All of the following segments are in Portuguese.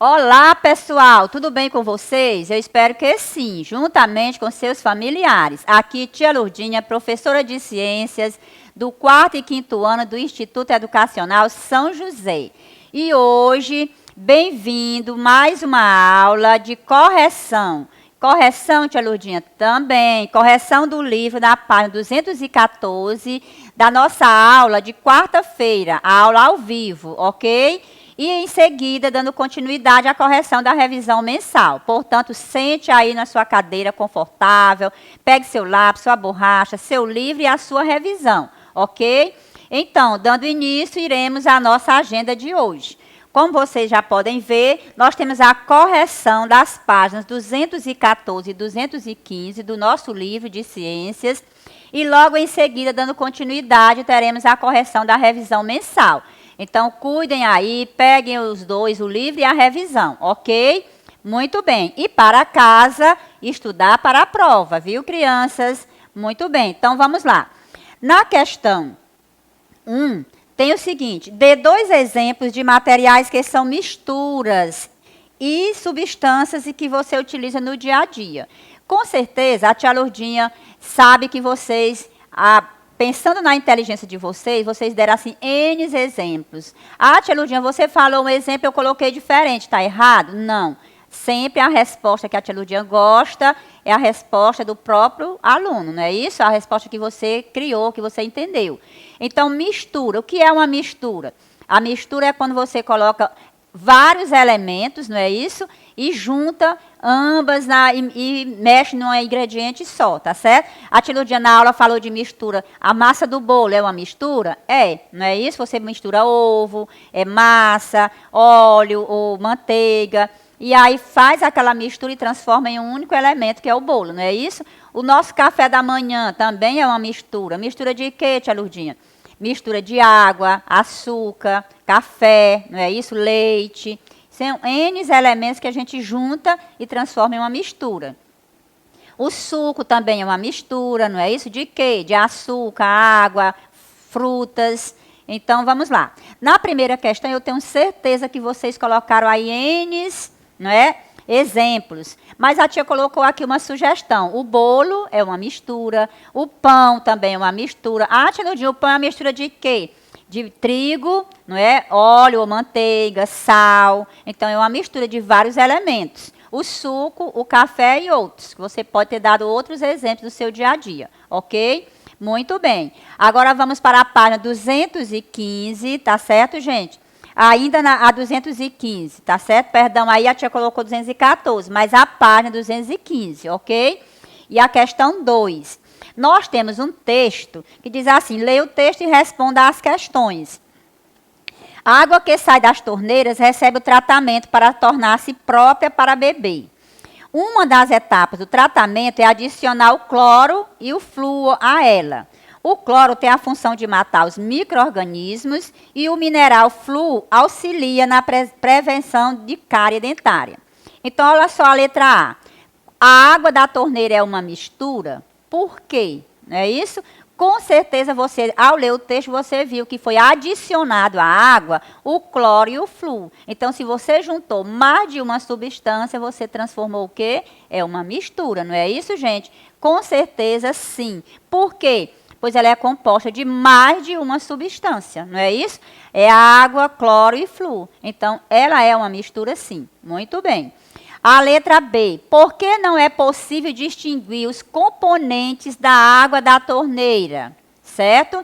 Olá, pessoal, tudo bem com vocês? Eu espero que sim, juntamente com seus familiares. Aqui, tia Lourdinha, professora de ciências do 4º e 5º ano do Instituto Educacional São José. E hoje, bem-vindo mais uma aula de correção. Correção, tia Lourdinha, também. Correção do livro na página 214 da nossa aula de quarta-feira, a aula ao vivo, ok? E em seguida, dando continuidade à correção da revisão mensal. Portanto, sente aí na sua cadeira confortável, pegue seu lápis, sua borracha, seu livro e a sua revisão, ok? Então, dando início, iremos à nossa agenda de hoje. Como vocês já podem ver, nós temos a correção das páginas 214 e 215 do nosso livro de ciências. E logo em seguida, dando continuidade, teremos a correção da revisão mensal. Então, cuidem aí, peguem os dois, o livro e a revisão, ok? Muito bem. E para casa, estudar para a prova, viu, crianças? Muito bem. Então, vamos lá. Na questão 1, tem o seguinte: dê 2 exemplos de materiais que são misturas e substâncias e que você utiliza no dia a dia. Com certeza, a tia Lourdinha sabe que vocês... Pensando na inteligência de vocês, vocês deram assim N exemplos. Ah, tia Lourdinha, você falou um exemplo, eu coloquei diferente, está errado? Não. Sempre a resposta que a tia Lourdinha gosta é a resposta do próprio aluno, não é isso? A resposta que você criou, que você entendeu. Então, mistura. O que é uma mistura? A mistura é quando você coloca vários elementos, não é isso? E junta ambas e mexe num ingrediente só, tá certo? A tia Lourdinha na aula falou de mistura. A massa do bolo é uma mistura? É, não é isso? Você mistura ovo, massa, óleo ou manteiga, e aí faz aquela mistura e transforma em um único elemento, que é o bolo, não é isso? O nosso café da manhã também é uma mistura. Mistura de quê, tia Lourdinha? Mistura de água, açúcar, café, não é isso? Leite. São N elementos que a gente junta e transforma em uma mistura. O suco também é uma mistura, não é isso? De quê? De açúcar, água, frutas. Então, vamos lá. Na primeira questão, eu tenho certeza que vocês colocaram aí N, não é? Exemplos. Mas a tia colocou aqui uma sugestão. O bolo é uma mistura, o pão também é uma mistura. Ah, tia Lourdinha, o pão é uma mistura de quê? De trigo, não é? Óleo ou manteiga, sal. Então, é uma mistura de vários elementos. O suco, o café e outros. Você pode ter dado outros exemplos do seu dia a dia, ok? Muito bem. Agora, vamos para a página 215, tá certo, gente? Ainda a 215, tá certo? Perdão, aí a tia colocou 214, mas a página 215, ok? E a questão 2. Nós temos um texto que diz assim: leia o texto e responda às questões. A água que sai das torneiras recebe o tratamento para tornar-se própria para beber. Uma das etapas do tratamento é adicionar o cloro e o flúor a ela. O cloro tem a função de matar os micro-organismos e o mineral flúor auxilia na prevenção de cárie dentária. Então, olha só a letra A. A água da torneira é uma mistura? Por quê? Não é isso? Com certeza você, ao ler o texto, você viu que foi adicionado à água o cloro e o flúor. Então, se você juntou mais de uma substância, você transformou o quê? É uma mistura, não é isso, gente? Com certeza, sim. Por quê? Pois ela é composta de mais de uma substância, não é isso? É água, cloro e flúor. Então, ela é uma mistura, sim. Muito bem. A letra B. Por que não é possível distinguir os componentes da água da torneira? Certo?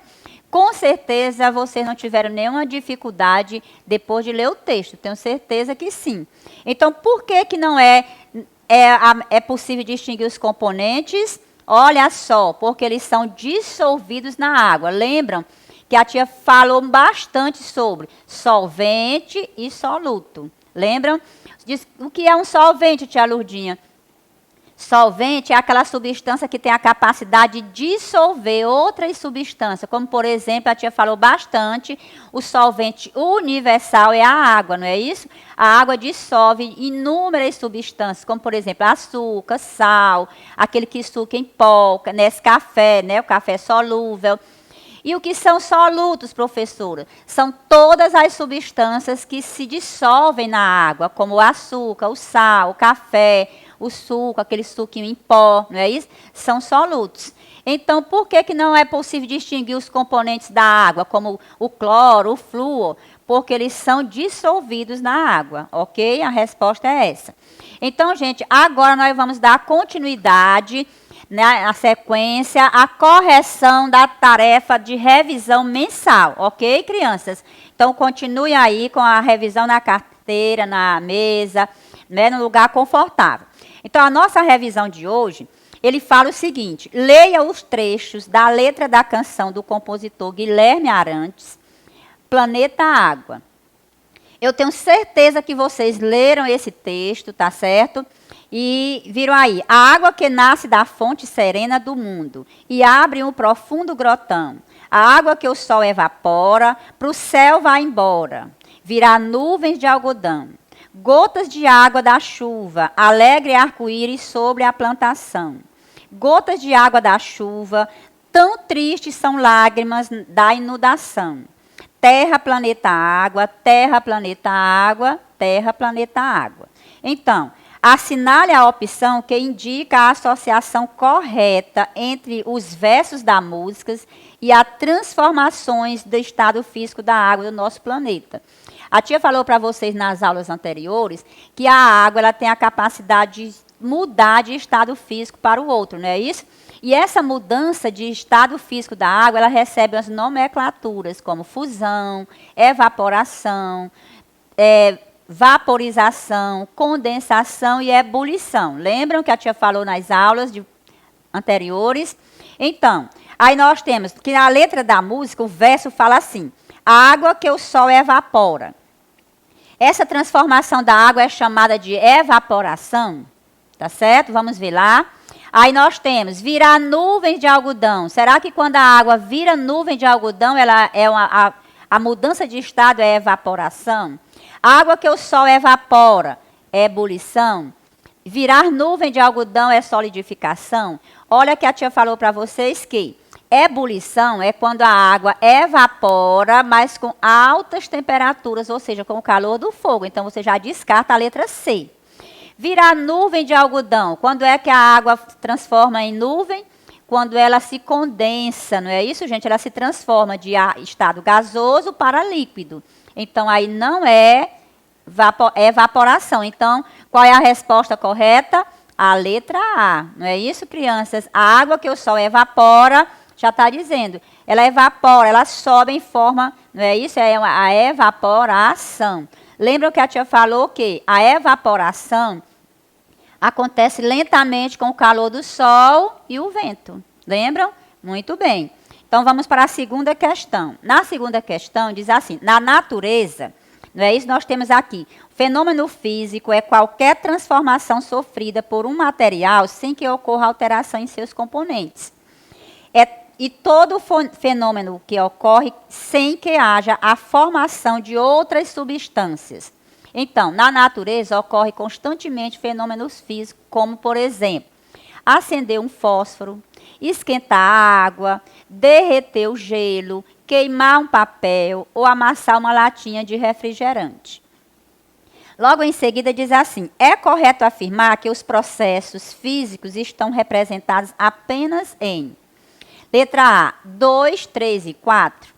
Com certeza vocês não tiveram nenhuma dificuldade depois de ler o texto. Tenho certeza que sim. Então, por que não é possível distinguir os componentes? Olha só, porque eles são dissolvidos na água. Lembram que a tia falou bastante sobre solvente e soluto. Lembram? O que é um solvente, tia Lourdinha? Solvente é aquela substância que tem a capacidade de dissolver outras substâncias, como, por exemplo, a tia falou bastante, o solvente universal é a água, não é isso? A água dissolve inúmeras substâncias, como, por exemplo, açúcar, sal, aquele que suca em pó, Nescafé, né? O café solúvel. E o que são solutos, professora? São todas as substâncias que se dissolvem na água, como o açúcar, o sal, o café, o suco, aquele suquinho em pó, não é isso? São solutos. Então, por que não é possível distinguir os componentes da água, como o cloro, o flúor? Porque eles são dissolvidos na água, ok? A resposta é essa. Então, gente, agora nós vamos dar continuidade na sequência, a correção da tarefa de revisão mensal, ok, crianças? Então, continue aí com a revisão na carteira, na mesa, né, no lugar confortável. Então, a nossa revisão de hoje, ele fala o seguinte: leia os trechos da letra da canção do compositor Guilherme Arantes, Planeta Água. Eu tenho certeza que vocês leram esse texto, tá certo? E viram aí, a água que nasce da fonte serena do mundo e abre um profundo grotão. A água que o sol evapora, para o céu vai embora, virá nuvens de algodão. Gotas de água da chuva, alegre arco-íris sobre a plantação. Gotas de água da chuva, tão tristes são lágrimas da inundação. Terra, planeta, água, terra, planeta, água, terra, planeta, água. Então, assinale a opção que indica a associação correta entre os versos da música e as transformações do estado físico da água do nosso planeta. A tia falou para vocês nas aulas anteriores que a água ela tem a capacidade de mudar de estado físico para o outro, não é isso? E essa mudança de estado físico da água, ela recebe as nomenclaturas como fusão, evaporação, vaporização, condensação e ebulição. Lembram que a tia falou nas aulas anteriores? Então, aí nós temos que na letra da música, o verso fala assim: a água que o sol evapora. Essa transformação da água é chamada de evaporação, tá certo? Vamos ver lá. Aí nós temos virar nuvens de algodão. Será que quando a água vira nuvem de algodão, ela é a mudança de estado é evaporação? A água que o sol evapora é ebulição? Virar nuvem de algodão é solidificação? Olha que a tia falou para vocês que ebulição é quando a água evapora, mas com altas temperaturas, ou seja, com o calor do fogo. Então, você já descarta a letra C. Virar nuvem de algodão. Quando é que a água transforma em nuvem? Quando ela se condensa, não é isso, gente? Ela se transforma de estado gasoso para líquido. Então, aí não é evaporação. Então, qual é a resposta correta? A letra A. Não é isso, crianças? A água que o sol evapora, já está dizendo, ela evapora, ela sobe em forma, não é isso? É a evaporação. Lembram que a tia falou que a evaporação acontece lentamente com o calor do sol e o vento. Lembram? Muito bem. Então, vamos para a segunda questão. Na segunda questão, diz assim, na natureza, não é isso? Nós temos aqui, fenômeno físico é qualquer transformação sofrida por um material sem que ocorra alteração em seus componentes. E todo fenômeno que ocorre sem que haja a formação de outras substâncias. Então, na natureza ocorre constantemente fenômenos físicos, como, por exemplo, acender um fósforo, esquentar a água, derreter o gelo, queimar um papel ou amassar uma latinha de refrigerante. Logo em seguida diz assim, é correto afirmar que os processos físicos estão representados apenas em letra A, 2, 3 e 4.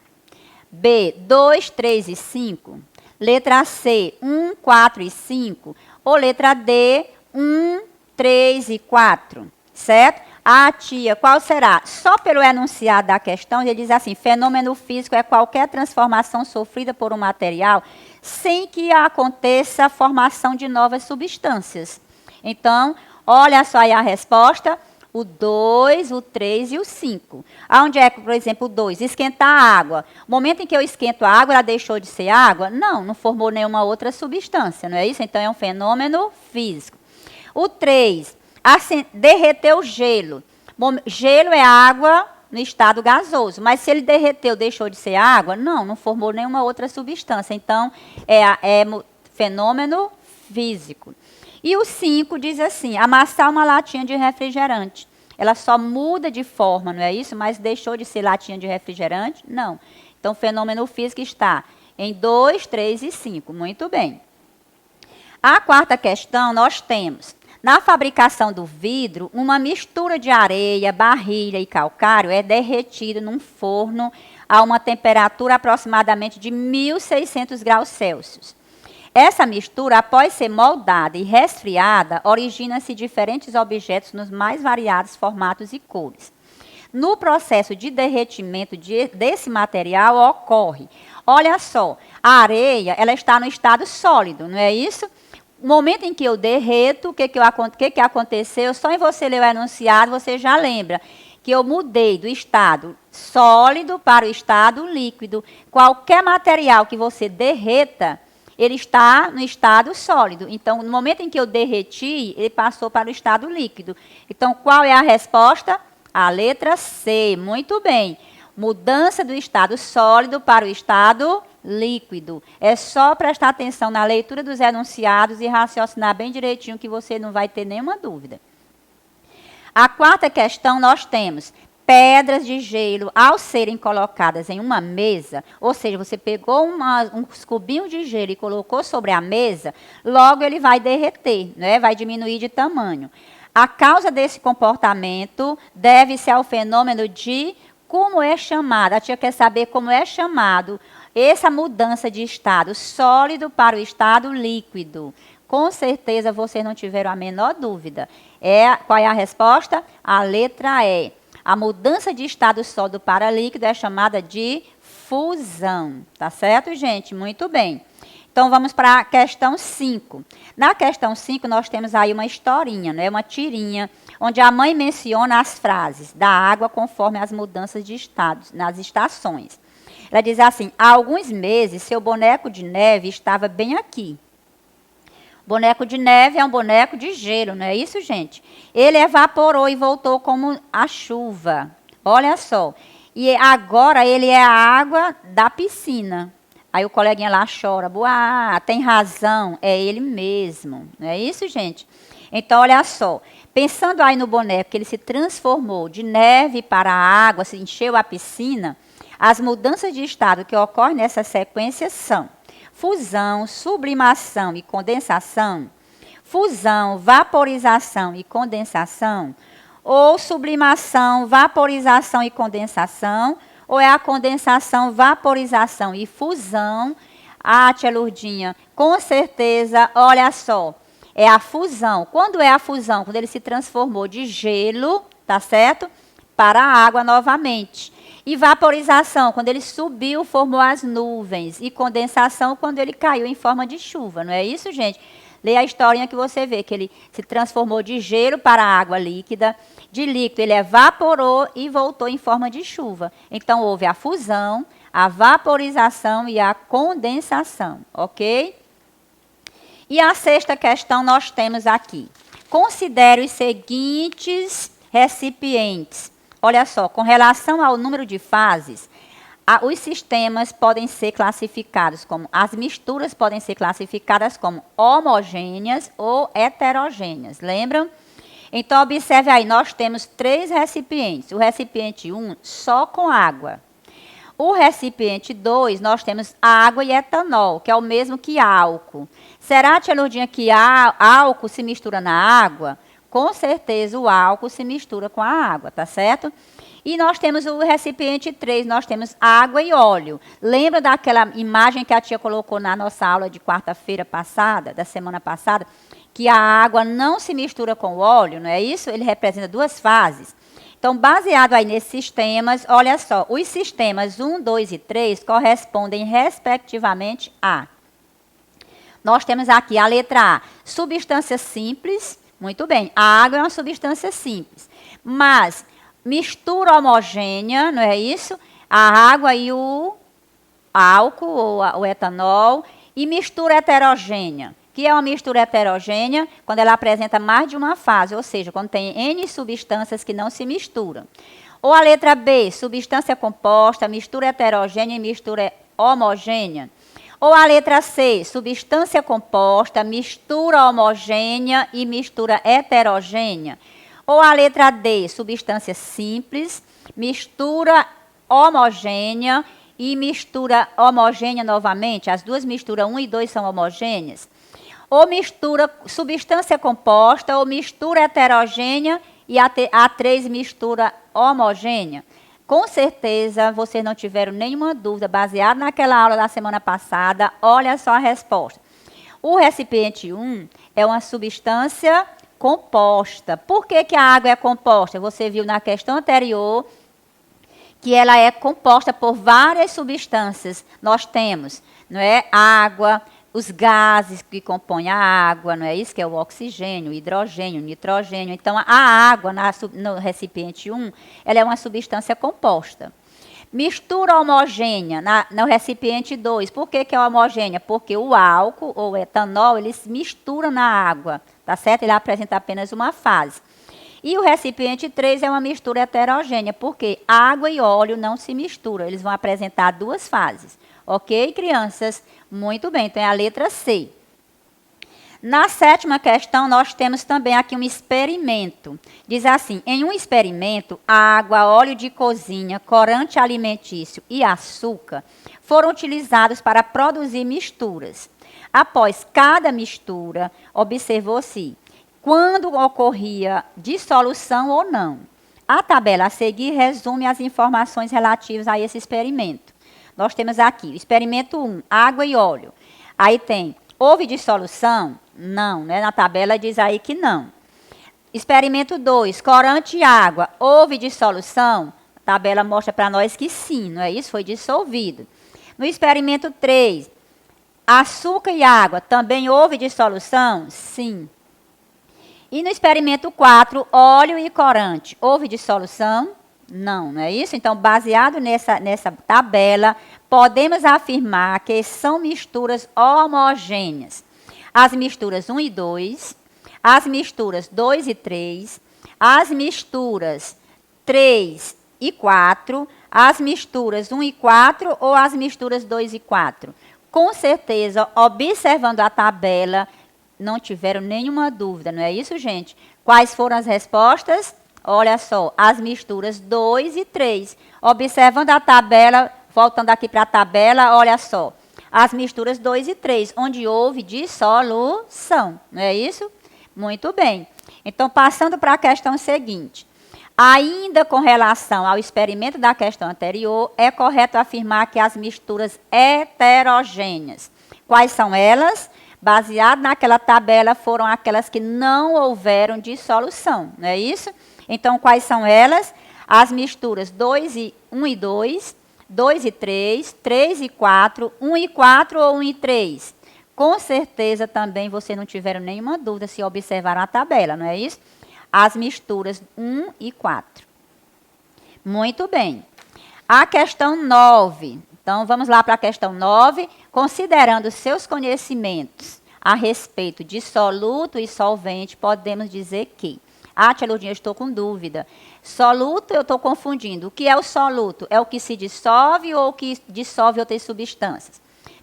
B, 2, 3 e 5. Letra C, 1, 4 e 5. Ou letra D, 1, 3 e 4. Certo? Ah, tia, qual será? Só pelo enunciado da questão, ele diz assim, fenômeno físico é qualquer transformação sofrida por um material sem que aconteça a formação de novas substâncias. Então, olha só aí a resposta. O 2, o 3 e o 5. Aonde é, por exemplo, o 2? Esquentar a água. No momento em que eu esquento a água, ela deixou de ser água? Não, não formou nenhuma outra substância, não é isso? Então, é um fenômeno físico. O 3, derreter o gelo. Bom, gelo é água no estado gasoso, mas se ele derreteu, deixou de ser água? Não, não formou nenhuma outra substância. Então, é fenômeno físico. E o 5 diz assim, amassar uma latinha de refrigerante. ela só muda de forma, não é isso? Mas deixou de ser latinha de refrigerante? Não. Então, o fenômeno físico está em 2, 3 e 5. Muito bem. A quarta questão, nós temos, na fabricação do vidro, uma mistura de areia, barrilha e calcário é derretido num forno a uma temperatura aproximadamente de 1.600 graus Celsius. Essa mistura, após ser moldada e resfriada, origina-se diferentes objetos nos mais variados formatos e cores. No processo de derretimento desse material ocorre, olha só, a areia ela está no estado sólido, não é isso? No momento em que eu derreto, o que aconteceu? Só em você ler o enunciado, você já lembra que eu mudei do estado sólido para o estado líquido. Qualquer material que você derreta, ele está no estado sólido. Então, no momento em que eu derreti, ele passou para o estado líquido. Então, qual é a resposta? A letra C. Muito bem. Mudança do estado sólido para o estado líquido. É só prestar atenção na leitura dos enunciados e raciocinar bem direitinho que você não vai ter nenhuma dúvida. A quarta questão nós temos pedras de gelo, ao serem colocadas em uma mesa, ou seja, você pegou uns cubinhos de gelo e colocou sobre a mesa, logo ele vai derreter, né? Vai diminuir de tamanho. A causa desse comportamento deve-se ao fenômeno de como é chamado. A tia quer saber como é chamado essa mudança de estado sólido para o estado líquido. Com certeza vocês não tiveram a menor dúvida. Qual é a resposta? A letra E. A mudança de estado sólido para líquido é chamada de fusão. Tá certo, gente? Muito bem. Então, vamos para a questão 5. Na questão 5, nós temos aí uma historinha, né? Uma tirinha, onde a mãe menciona as frases da água conforme as mudanças de estado nas estações. Ela diz assim, há alguns meses, seu boneco de neve estava bem aqui. Boneco de neve é um boneco de gelo, não é isso, gente? Ele evaporou e voltou como a chuva. Olha só. E agora ele é a água da piscina. Aí o coleguinha lá chora. Tem razão, é ele mesmo. Não é isso, gente? Então, olha só. Pensando aí no boneco, que ele se transformou de neve para água, se encheu a piscina, as mudanças de estado que ocorrem nessa sequência são fusão, sublimação e condensação, fusão, vaporização e condensação, ou sublimação, vaporização e condensação, ou é a condensação, vaporização e fusão. Tia Lourdinha, com certeza, olha só, é a fusão. Quando é a fusão? Quando ele se transformou de gelo, tá certo? Para a água novamente. E vaporização, quando ele subiu, formou as nuvens. E condensação, quando ele caiu em forma de chuva. Não é isso, gente? Leia a historinha que você vê, que ele se transformou de gelo para água líquida. De líquido, ele evaporou e voltou em forma de chuva. Então, houve a fusão, a vaporização e a condensação. Ok? E a sexta questão nós temos aqui. Considere os seguintes recipientes. Olha só, com relação ao número de fases, os sistemas podem ser classificados como, as misturas podem ser classificadas como homogêneas ou heterogêneas. Lembram? Então, observe aí, nós temos 3 recipientes. O recipiente 1, só com água. O recipiente 2, nós temos água e etanol, que é o mesmo que álcool. Será, tia Lourdinha, que álcool se mistura na água? Com certeza o álcool se mistura com a água, tá certo? E nós temos o recipiente 3, nós temos água e óleo. Lembra daquela imagem que a tia colocou na nossa aula de quarta-feira passada, da semana passada, que a água não se mistura com o óleo, não é isso? Ele representa 2 fases. Então, baseado aí nesses sistemas, olha só, os sistemas 1, 2 e 3 correspondem respectivamente a... Nós temos aqui a letra A, substância simples. Muito bem, a água é uma substância simples, mas mistura homogênea, não é isso? A água e o álcool ou o etanol, e mistura heterogênea. Que é uma mistura heterogênea quando ela apresenta mais de uma fase, ou seja, quando tem N substâncias que não se misturam. Ou a letra B, substância composta, mistura heterogênea e mistura homogênea. Ou a letra C, substância composta, mistura homogênea e mistura heterogênea. Ou a letra D, substância simples, mistura homogênea e mistura homogênea novamente. As duas misturas 1 e 2 são homogêneas. Ou mistura substância composta, ou mistura heterogênea e a 3 mistura homogênea. Com certeza, vocês não tiveram nenhuma dúvida, baseado naquela aula da semana passada. Olha só a resposta. O recipiente 1 é uma substância composta. Por que, que a água é composta? Você viu na questão anterior que ela é composta por várias substâncias. Nós temos, não é, água, os gases que compõem a água, não é isso? Que é o oxigênio, o hidrogênio, o nitrogênio. Então, a água no recipiente 1, ela é uma substância composta. Mistura homogênea no recipiente 2. Por que, que é homogênea? Porque o álcool ou o etanol, ele se mistura na água, tá certo? Ele apresenta apenas uma fase. E o recipiente 3 é uma mistura heterogênea, porque água e óleo não se misturam, eles vão apresentar duas fases. Ok, crianças? Muito bem, então é a letra C. Na 7ª questão, nós temos também aqui um experimento. Diz assim, em um experimento, água, óleo de cozinha, corante alimentício e açúcar foram utilizados para produzir misturas. Após cada mistura, observou-se quando ocorria dissolução ou não. A tabela a seguir resume as informações relativas a esse experimento. Nós temos aqui, experimento 1, água e óleo. Aí tem, houve dissolução? Não, né? Na tabela diz aí que não. Experimento 2, corante e água. Houve dissolução? A tabela mostra para nós que sim, não é isso? Foi dissolvido. No experimento 3, açúcar e água. Também houve dissolução? Sim. E no experimento 4, óleo e corante. Houve dissolução? Não, não é isso? Então, baseado nessa tabela, podemos afirmar que são misturas homogêneas. As misturas 1 e 2, as misturas 2 e 3, as misturas 3 e 4, as misturas 1 e 4 ou as misturas 2 e 4. Com certeza, observando a tabela, não tiveram nenhuma dúvida, não é isso, gente? Quais foram as respostas? Olha só, as misturas 2 e 3. Observando a tabela, voltando aqui para a tabela, olha só. As misturas 2 e 3, onde houve dissolução, não é isso? Muito bem. Então, passando para a questão seguinte. Ainda com relação ao experimento da questão anterior, é correto afirmar que as misturas heterogêneas. Quais são elas? Baseado naquela tabela, foram aquelas que não houveram dissolução, não é isso? Então, quais são elas? As misturas 1 e 2, 2 e 3, 3 e 4, 1 e 4 ou 1 e 3. Com certeza também vocês não tiveram nenhuma dúvida se observaram a tabela, não é isso? As misturas 1 e 4. Muito bem. A questão 9. Então, vamos lá para a questão 9. Considerando seus conhecimentos a respeito de soluto e solvente, podemos dizer que... Ah, tia Lourdinha, eu estou com dúvida. Soluto, eu estou confundindo. O que é o soluto? É o que se dissolve ou o que dissolve outras substâncias?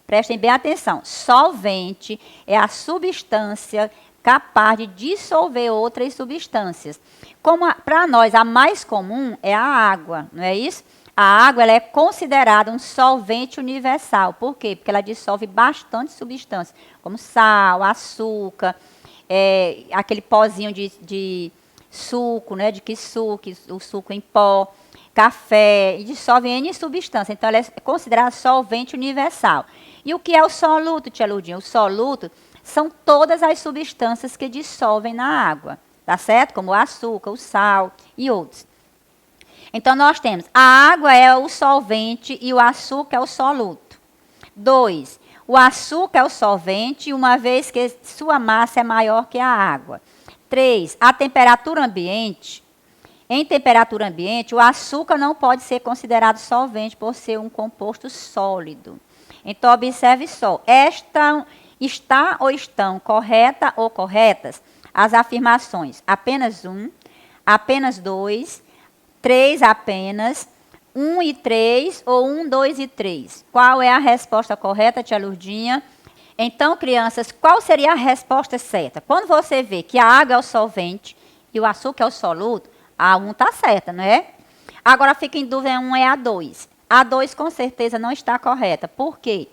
Prestem bem atenção. Solvente é a substância capaz de dissolver outras substâncias. Como para nós, a mais comum é a água, não é isso? A água ela é considerada um solvente universal. Por quê? Porque ela dissolve bastante substâncias, como sal, açúcar, aquele pozinho de suco, né, de kisuke, o suco em pó, café, e dissolve N substâncias. Então, ela é considerada solvente universal. E o que é o soluto, tia Lourdinha? O soluto são todas as substâncias que dissolvem na água, tá certo? Como o açúcar, o sal e outros. Então, nós temos a água é o solvente e o açúcar é o soluto. 2. O açúcar é o solvente, uma vez que sua massa é maior que a água. 3. A temperatura ambiente. Em temperatura ambiente, o açúcar não pode ser considerado solvente por ser um composto sólido. Então, observe só. Está ou estão correta ou corretas as afirmações apenas 1, apenas 2, 3 apenas, 1 e 3 ou 1, 2 e 3. Qual é a resposta correta, tia Lourdinha? Então, crianças, qual seria a resposta certa? Quando você vê que a água é o solvente e o açúcar é o soluto, a 1 está certa, não é? Agora fica em dúvida, 1 é a 2. A 2 com certeza não está correta. Por quê?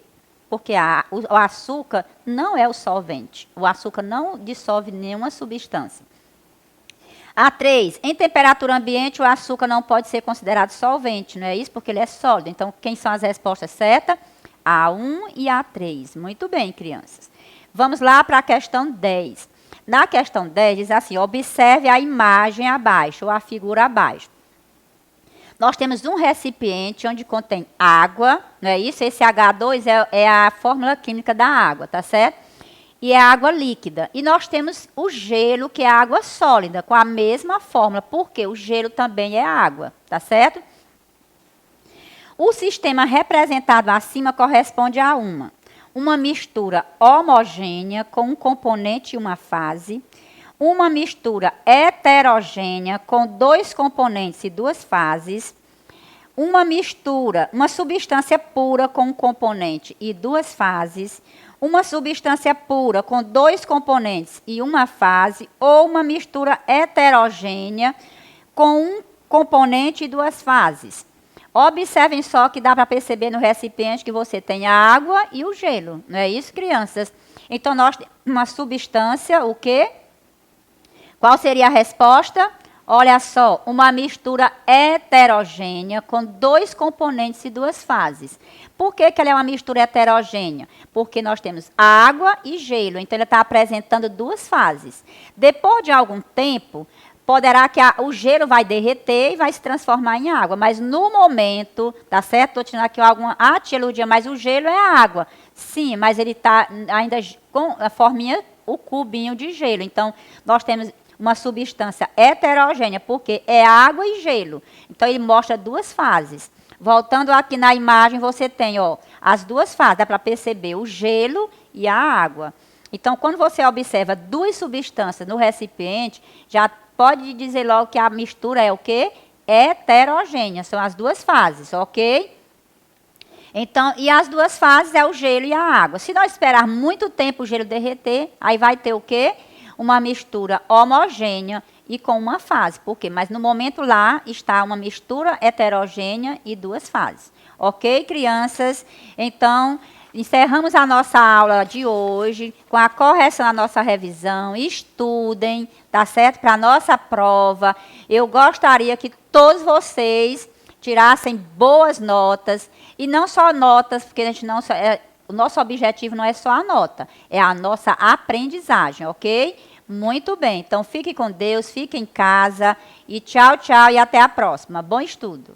Porque o açúcar não é o solvente. O açúcar não dissolve nenhuma substância. A 3, em temperatura ambiente, o açúcar não pode ser considerado solvente, não é isso? Porque ele é sólido. Então, quem são as respostas certas? A 1 e a 3. Muito bem, crianças. Vamos lá para a questão 10. Na questão 10, diz assim, observe a imagem abaixo, ou a figura abaixo. Nós temos um recipiente onde contém água, não é isso? Esse H2 é a fórmula química da água, tá certo? E é água líquida. E nós temos o gelo, que é água sólida, com a mesma fórmula, porque o gelo também é água, tá certo? O sistema representado acima corresponde a uma mistura homogênea com um componente e uma fase, uma mistura heterogênea com 2 componentes e 2 fases, uma mistura, uma substância pura com um componente e 2 fases, uma substância pura com 2 componentes e uma fase, ou uma mistura heterogênea com um componente e 2 fases. Observem só que dá para perceber no recipiente que você tem a água e o gelo, não é isso, crianças? Então, nós temos uma substância, o quê? Qual seria a resposta? Olha só, uma mistura heterogênea com 2 componentes e 2 fases. Por que ela é uma mistura heterogênea? Porque nós temos água e gelo, então ele está apresentando 2 fases. Depois de algum tempo, poderá que o gelo vai derreter e vai se transformar em água, mas no momento, tá certo? Estou tirando aqui alguma... tia Lourdinha, mas o gelo é a água. Sim, mas ele está ainda com a forminha, o cubinho de gelo. Então, nós temos uma substância heterogênea, porque é água e gelo. Então, ele mostra 2 fases. Voltando aqui na imagem, você tem as 2 fases, dá para perceber o gelo e a água. Então, quando você observa 2 substâncias no recipiente, já pode dizer logo que a mistura é o quê? Heterogênea, são as 2 fases, ok? Então, e as 2 fases é o gelo e a água. Se nós esperar muito tempo o gelo derreter, aí vai ter o quê? Uma mistura homogênea e com uma fase. Por quê? Mas no momento lá está uma mistura heterogênea e 2 fases. Ok, crianças? Então, encerramos a nossa aula de hoje com a correção da nossa revisão. Estudem, tá certo? Para a nossa prova. Eu gostaria que todos vocês tirassem boas notas. E não só notas, porque a gente não... o nosso objetivo não é só a nota, é a nossa aprendizagem, ok? Muito bem, então fique com Deus, fique em casa e tchau, tchau e até a próxima. Bom estudo!